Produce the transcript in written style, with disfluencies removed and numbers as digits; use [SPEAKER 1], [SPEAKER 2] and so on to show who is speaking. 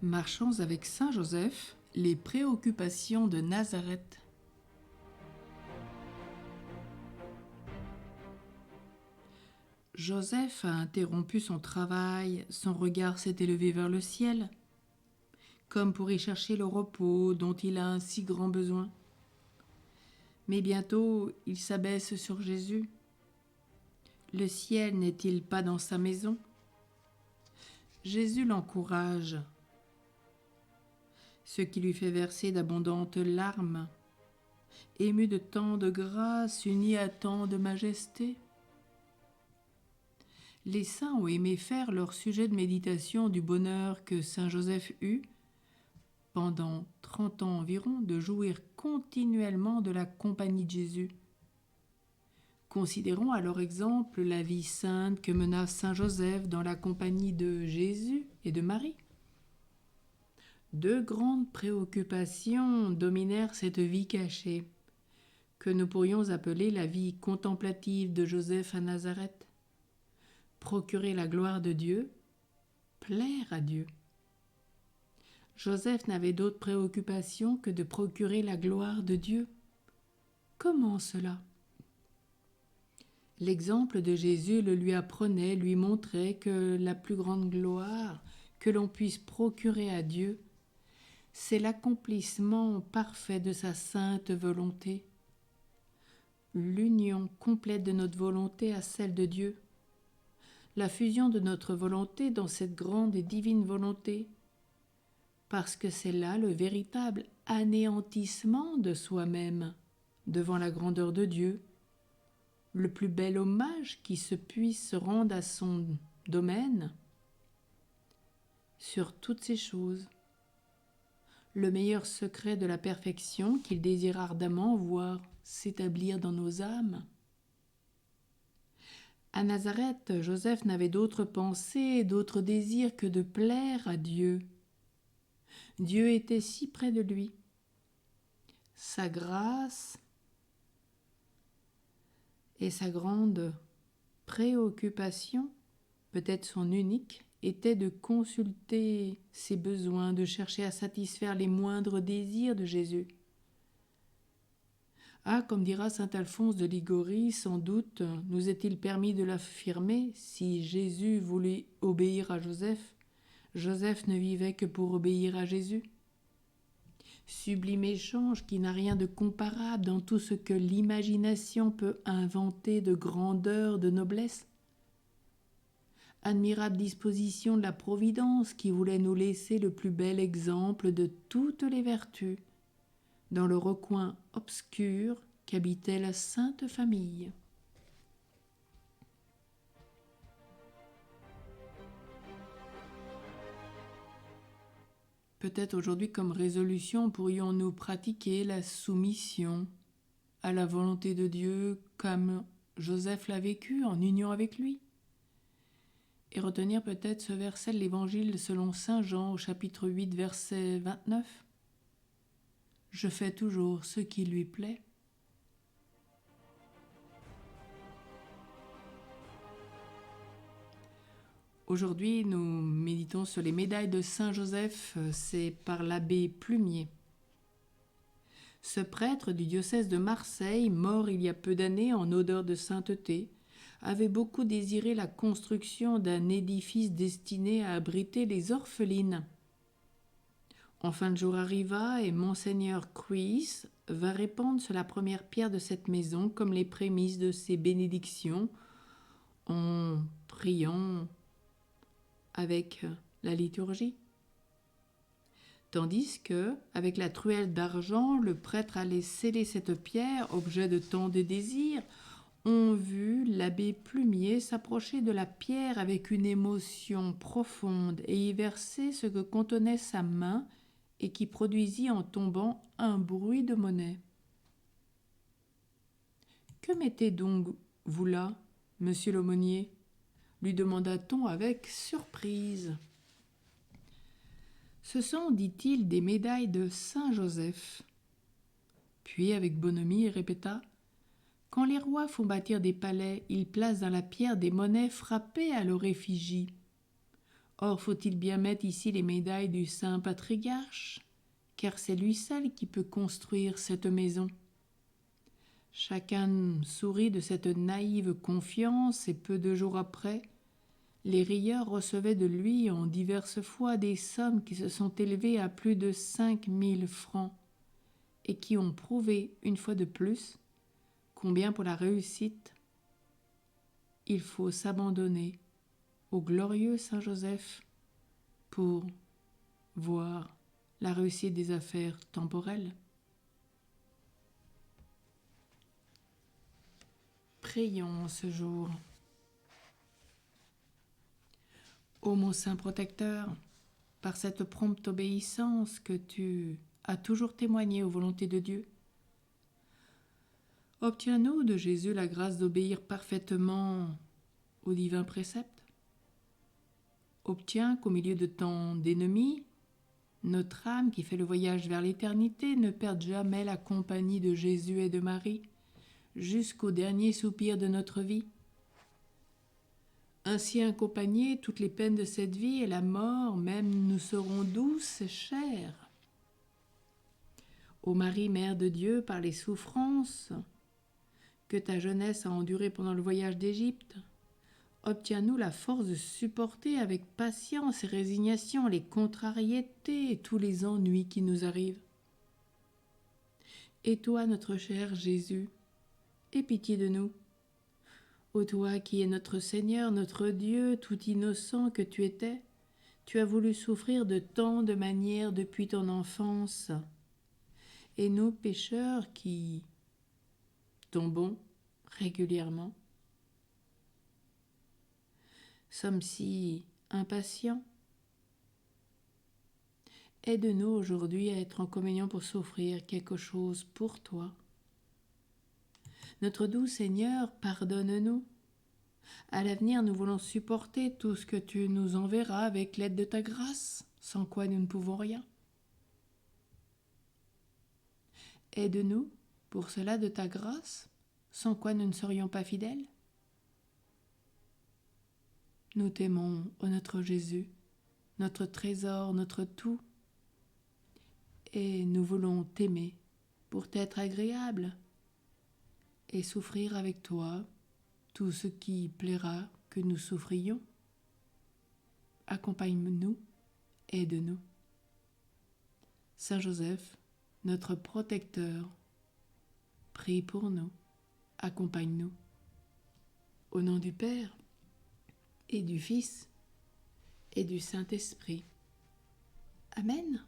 [SPEAKER 1] Marchons avec Saint Joseph, les préoccupations de Nazareth. Joseph a interrompu son travail, son regard s'est élevé vers le ciel, comme pour y chercher le repos dont il a un si grand besoin. Mais bientôt, il s'abaisse sur Jésus. Le ciel n'est-il pas dans sa maison ? Jésus l'encourage, ce qui lui fait verser d'abondantes larmes, ému de tant de grâce unie à tant de majesté. Les saints ont aimé faire leur sujet de méditation du bonheur que saint Joseph eut, pendant 30 ans environ, de jouir continuellement de la compagnie de Jésus. Considérons à leur exemple la vie sainte que mena saint Joseph dans la compagnie de Jésus et de Marie. Deux grandes préoccupations dominèrent cette vie cachée, que nous pourrions appeler la vie contemplative de Joseph à Nazareth. Procurer la gloire de Dieu, plaire à Dieu. Joseph n'avait d'autre préoccupation que de procurer la gloire de Dieu. Comment cela ? L'exemple de Jésus le lui apprenait, lui montrait que la plus grande gloire que l'on puisse procurer à Dieu, c'est l'accomplissement parfait de sa sainte volonté, l'union complète de notre volonté à celle de Dieu, la fusion de notre volonté dans cette grande et divine volonté, parce que c'est là le véritable anéantissement de soi-même devant la grandeur de Dieu, le plus bel hommage qui se puisse rendre à son domaine sur toutes ces choses, le meilleur secret de la perfection qu'il désire ardemment voir s'établir dans nos âmes. À Nazareth, Joseph n'avait d'autre pensée, d'autre désir que de plaire à Dieu. Dieu était si près de lui. Sa grâce et sa grande préoccupation, peut-être son unique, était de consulter ses besoins, de chercher à satisfaire les moindres désirs de Jésus. Ah, comme dira saint Alphonse de Ligorie, sans doute nous est-il permis de l'affirmer, si Jésus voulait obéir à Joseph, Joseph ne vivait que pour obéir à Jésus. Sublime échange qui n'a rien de comparable dans tout ce que l'imagination peut inventer de grandeur, de noblesse. Admirable disposition de la Providence qui voulait nous laisser le plus bel exemple de toutes les vertus dans le recoin obscur qu'habitait la Sainte Famille. Peut-être aujourd'hui comme résolution pourrions-nous pratiquer la soumission à la volonté de Dieu comme Joseph l'a vécu en union avec lui. Et retenir peut-être ce verset de l'Évangile selon saint Jean au chapitre 8 verset 29. Je fais toujours ce qui lui plaît. Aujourd'hui, nous méditons sur les médailles de Saint Joseph, c'est par l'abbé Plumier. Ce prêtre du diocèse de Marseille, mort il y a peu d'années en odeur de sainteté, avait beaucoup désiré la construction d'un édifice destiné à abriter les orphelines. En fin de jour arriva et Monseigneur Cruis va répandre sur la première pierre de cette maison comme les prémices de ses bénédictions en priant avec la liturgie. Tandis que, avec la truelle d'argent, le prêtre allait sceller cette pierre, objet de tant de désirs, on vit l'abbé Plumier s'approcher de la pierre avec une émotion profonde et y verser ce que contenait sa main et qui produisit en tombant un bruit de monnaie. « Que mettez donc vous là, monsieur l'aumônier ?» lui demanda-t-on avec surprise. « Ce sont, dit-il, des médailles de Saint Joseph. » Puis, avec bonhomie, il répéta « Quand les rois font bâtir des palais, ils placent dans la pierre des monnaies frappées à leur effigie. Or faut-il bien mettre ici les médailles du saint patriarche, car c'est lui seul qui peut construire cette maison. Chacun sourit de cette naïve confiance, et peu de jours après, les rieurs recevaient de lui en diverses fois des sommes qui se sont élevées à plus de 5000 francs, et qui ont prouvé, une fois de plus, combien pour la réussite, il faut s'abandonner au glorieux Saint Joseph pour voir la réussite des affaires temporelles. Prions ce jour. Ô mon Saint protecteur, par cette prompte obéissance que tu as toujours témoignée aux volontés de Dieu, obtiens-nous de Jésus la grâce d'obéir parfaitement aux divins préceptes. Obtiens qu'au milieu de tant d'ennemis, notre âme qui fait le voyage vers l'éternité ne perde jamais la compagnie de Jésus et de Marie jusqu'au dernier soupir de notre vie. Ainsi accompagnées, toutes les peines de cette vie et la mort même nous seront douces et chères. Ô Marie, Mère de Dieu, par les souffrances que ta jeunesse a endurées pendant le voyage d'Égypte, obtiens-nous la force de supporter avec patience et résignation les contrariétés et tous les ennuis qui nous arrivent. Et toi, notre cher Jésus, aie pitié de nous. Ô toi qui es notre Seigneur, notre Dieu, tout innocent que tu étais, tu as voulu souffrir de tant de manières depuis ton enfance. Et nous, pécheurs qui tombons régulièrement, sommes si impatients. Aide-nous aujourd'hui à être en communion pour souffrir quelque chose pour toi. Notre doux Seigneur, pardonne-nous. À l'avenir, nous voulons supporter tout ce que tu nous enverras avec l'aide de ta grâce, sans quoi nous ne pouvons rien. Aide-nous pour cela de ta grâce, sans quoi nous ne serions pas fidèles. Nous t'aimons, ô notre Jésus, notre trésor, notre tout, et nous voulons t'aimer pour t'être agréable et souffrir avec toi tout ce qui plaira que nous souffrions. Accompagne-nous, aide-nous. Saint Joseph, notre protecteur, prie pour nous, accompagne-nous. Au nom du Père, et du Fils, et du Saint-Esprit. Amen.